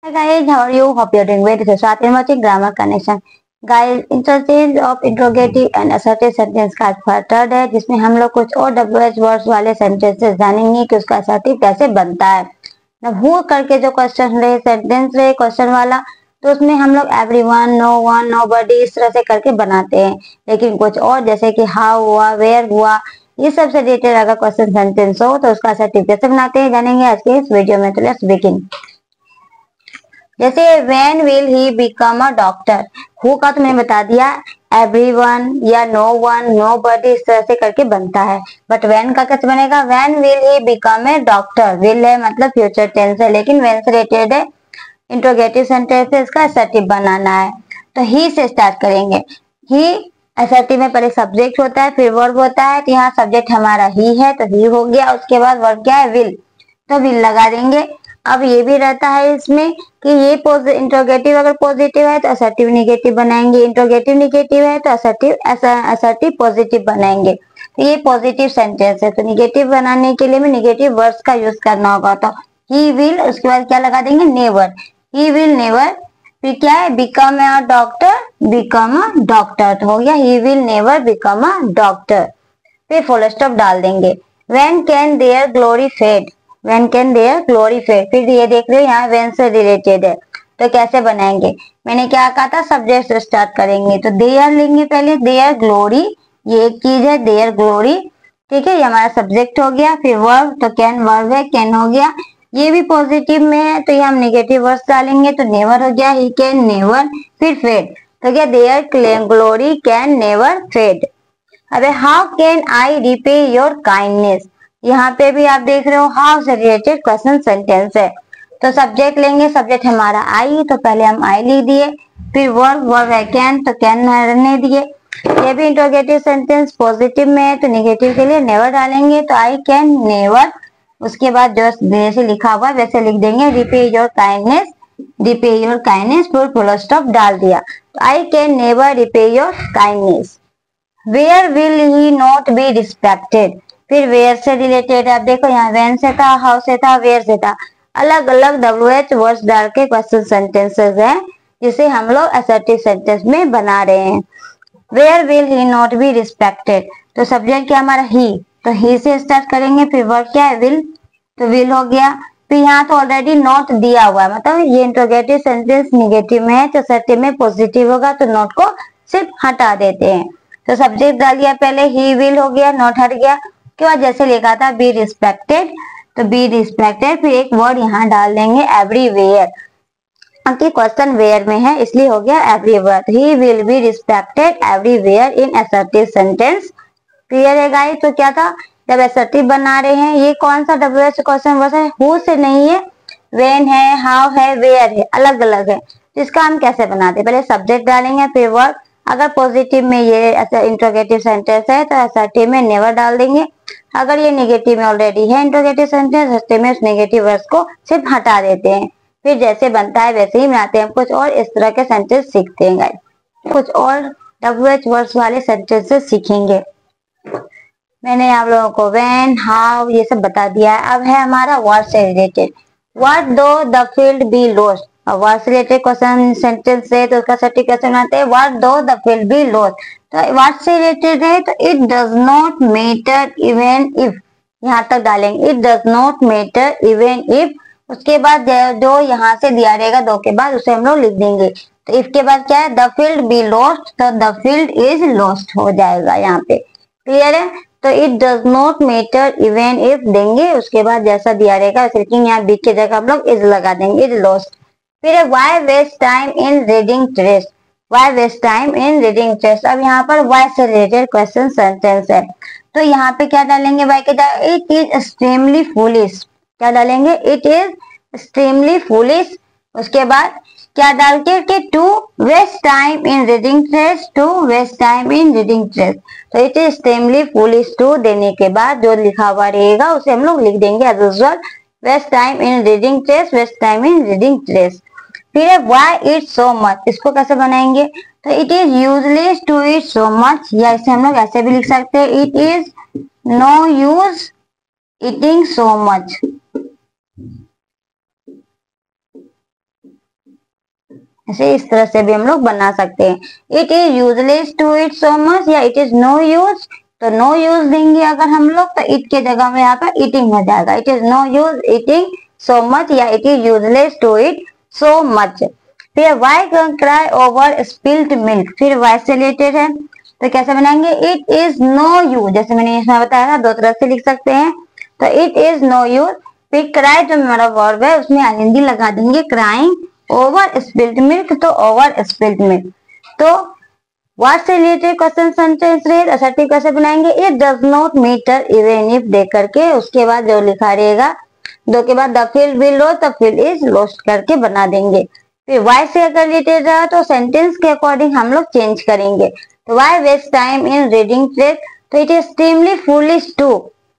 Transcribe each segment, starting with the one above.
Hi guys, how are you? Hope you're doing well. This is Swati watching Grammar Connection. Guys, interchange of interrogative and assertive sentence का आज third है, जिसमें हम लोग कुछ और WH वर्ड्स वाले सेंटेंसेस जानेंगे कि उसका assertive कैसे बनता है। ना हु करके जो क्वेश्चन रहे, सेंटेंस रहे क्वेश्चन वाला, तो उसमें हम लोग एवरीवन, नो वन, नोबडी इस तरह से करके बनाते हैं। लेकिन कुछ और जैसे कि हाउ हुआ, वेयर हुआ, ये सब से रिलेटेड अगर क्वेश्चन सेंटेंस हो तो उसका assertive कैसे बनाते हैं जानेंगे आज के इस वीडियो में। तो लेट्स बिगिन। जैसे when will he become a doctor, who का तो मैंने बता दिया, everyone या no one, nobody इस तरह से करके बनता है। बट when का कैसे बनेगा? when will he become a doctor, will है मतलब फ्यूचर टेंस है, लेकिन when से रिलेटेड है, इंट्रोगेटिव सेंटेंस है, इसका असर्टिव बनाना है। तो ही से स्टार्ट करेंगे। ही असर्टिव में पहले सब्जेक्ट होता है, फिर वर्ब होता है। तो यहाँ सब्जेक्ट हमारा ही है तो ही हो गया। उसके बाद वर्ब क्या है? विल, तो विल लगा देंगे। अब ये भी रहता है इसमें कि ये इंट्रोगेटिव अगर पॉजिटिव है तो असर्टिव निगेटिव बनाएंगे, इंट्रोगेटिव निगेटिव है तो असर्टिव पॉजिटिव बनाएंगे। तो ये पॉजिटिव सेंटेंस है, तो निगेटिव बनाने के लिए में निगेटिव वर्ड्स का यूज करना होगा। तो ही विल, उसके बाद क्या लगा देंगे? Never, he will never. फिर क्या है? Become a doctor, become a doctor, तो हो गया he will never become a doctor. फिर फुल स्टॉप डाल देंगे। When can their glory fade, when can their glory fade. फिर ये देख रहे हो यहाँ व्हेन से रिलेटेड है, तो कैसे बनाएंगे? मैंने क्या कहा था? सब्जेक्ट से स्टार्ट करेंगे, तो देयर लेंगे पहले, देयर ग्लोरी, ये एक चीज है देयर ग्लोरी, ठीक है, ये हमारा सब्जेक्ट हो गया। फिर वर्ब, तो कैन वर्ब है, कैन हो गया, ये भी पॉजिटिव में है तो ये हम नेगेटिव वर्ड्स डालेंगे, तो नेवर हो गया, ही कैन नेवर। फिर फेड, तो क्या their glory can never fade. अबे how can I repay your kindness, यहाँ पे भी आप देख रहे हो हाउ से रिलेटेड क्वेश्चन सेंटेंस है। तो सब्जेक्ट लेंगे, सब्जेक्ट हमारा आई, तो पहले हम आई लिख दिए। फिर वर्ब, वर्ब है कैन, तो कैन रहने दिए। ये भी इंट्रोगेटिव सेंटेंस पॉजिटिव में है तो नेगेटिव के लिए नेवर डालेंगे, तो आई कैन नेवर। उसके बाद जो जैसे लिखा हुआ वैसे लिख देंगे, repay your kindness, repay your kindness, फिर फुल स्टॉप डाल दिया। तो I can never repay your kindness. Where will he not be respected, फिर वेयर से रिलेटेड है। आप देखो यहाँ वेन से था, हाउ से था, वेयर से था, अलग अलग WH वर्ड्स डाल के क्वेश्चन सेंटेंसेस हैं, जिसे हम लोग असर्टिव सेंटेंस में बना रहे हैं। Where will he not be respected, तो सब्जेक्ट क्या हमारा? ही, तो ही से स्टार्ट करेंगे। फिर वर्ब क्या है? विल, तो विल हो गया। फिर यहाँ तो ऑलरेडी नॉट दिया हुआ है, मतलब ये इंट्रोगेटिव सेंटेंस निगेटिव में है तो असर्टिव में पॉजिटिव होगा, तो नॉट को सिर्फ हटा देते हैं। तो सब्जेक्ट डाल दिया पहले, ही विल हो गया, नॉट हट गया। उसके बाद जैसे लिखा था बी रिस्पेक्टेड, तो बी रिस्पेक्टेड, फिर एक वर्ड यहाँ डाल देंगे एवरीवेयर, क्योंकि क्वेश्चन वेयर में है इसलिए हो गया everywhere. He will be respected everywhere in assertive sentence. Clear है गाइस? तो क्या था, जब असर्टिव बना रहे हैं, ये कौन सा WH क्वेश्चन वर्ड है? हु से नहीं है, व्हेन है, हाउ है, वेयर है, अलग अलग है। तो इसका हम कैसे बनाते हैं? पहले सब्जेक्ट डालेंगे, फिर वर्ब। अगर पॉजिटिव में ये इंट्रोगेटिव सेंटेंस है तो असर्टिव में नेवर डाल देंगे। अगर ये नेगेटिव में ऑलरेडी है इंट्रोगेटिव सेंटेंस, असर्टिव में उस नेगेटिव वर्ड्स को सिर्फ हटा देते हैं। फिर जैसे बनता है वैसे ही बनाते हैं। कुछ और इस तरह के सेंटेंस सीखते हैं गाइस, कुछ और WH वर्ड्स वाले सेंटेंसेस सीखेंगे। मैंने आप लोगों को व्हेन, हाउ ये सब बता दिया है। अब है हमारा वर्ड से रिलेटेड। व्हाट दो the field be lost, word से रिलेटेड क्वेश्चन सेंटेंस है तो उसका सटीक कैसे बनाते हैं? व्हाट दो द फील्ड बी लॉस्ट, तो वर्ड से रिलेटेड है तो it does not matter even if, यहाँ तक डालेंगे, it does not matter even if. उसके बाद जो यहाँ से दिया रहेगा दो के बाद उसे हम लोग लिख देंगे। तो इफ के बाद क्या है? द फील्ड बी लॉस्ट, तो द फील्ड इज लॉस्ट हो जाएगा यहाँ पे। क्लियर है? तो it does not matter even if देंगे, उसके बाद जैसा दिया रहेगा वैसे लिखेंगे। यहाँ बी की जगह हम लोग इज लगा देंगे, इज लॉस्ट। फिर why waste time in reading test, why waste time in reading test. अब यहाँ पर व्हाई से रिलेटेड क्वेश्चन सेंटेंस है, तो यहाँ पे क्या डालेंगे? व्हाई के जगह इट इज एक्सट्रीमली फूलिश, क्या डालेंगे? It is extremely foolish. उसके बाद क्या डाल के to waste time in reading test, to waste time in reading test. तो it is extremely foolish to देने के बाद जो लिखा हुआ रहेगा उसे हम लोग लिख देंगे as usual, waste time in reading test, waste time in reading test. फिर है व्हाई इट सो मच, इसको कैसे बनाएंगे? तो it is useless to eat so much, या इसे हम लोग ऐसे भी लिख सकते हैं, it is no use eating so much. ऐसे इस तरह से भी हम लोग बना सकते हैं। It is useless to it so much या इट इज नो यूज, तो नो यूज देंगे अगर हम लोग तो इट के जगह में यहाँ पर ईटिंग हो जाएगा। It is no use eating so much या it is useless to it so much. फिर why cry over spilled milk, फिर वाई से रिलेटेड है तो कैसे बनाएंगे, इट इज नो यूज, जैसे मैंने इसमें बताया था दो तरह से लिख सकते हैं, तो इट इज नो यूज। फिर क्राई जो हमारा वर्ब है उसमें आईएनजी लगा देंगे, क्राइंग ओवर स्पिल्ड मिल्क, तो ओवर स्पिल्ड मिल्क। तो व्हाट से रिलेटेड क्वेश्चन सेंटेंस रहे, असर्टिव कैसे बनाएंगे, it does not matter even if they करके उसके बाद जो लिखा रहेगा, दो के बाद द फील्ड विल लो, तो फील्ड इज लोस्ट करके बना देंगे। फिर वाई से अगर रिलेटेड रहा तो सेंटेंस के अकॉर्डिंग हम लोग चेंज करेंगे। तो why waste time in reading text, तो it is extremely foolish to,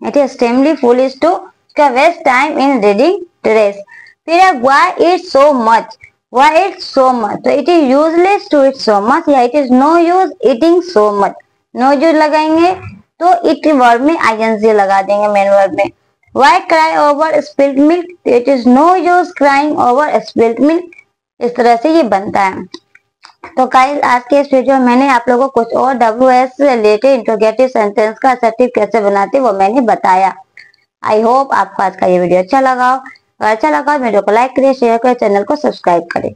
it is extremely foolish to waste time in reading text. फिर why it so much, why it's so much, तो it is useless to eat so much या it is no use eating so much। no use लगाएंगे तो it verb में ing लगा देंगे main verb में। why cry over spilled milk, it is no use crying over spilled milk। इस तरह से ये बनता है। तो गाइस आज के इस वीडियो में मैंने आप लोगों को कुछ और WS से रिलेटेड इंट्रोगेटिव सेंटेंस का असर्टिव कैसे बनाते वो मैंने बताया। आई होप आपको आज का ये वीडियो अच्छा लगा हो। अगर अच्छा लगा वीडियो को लाइक करें, शेयर करें, चैनल को सब्सक्राइब करें।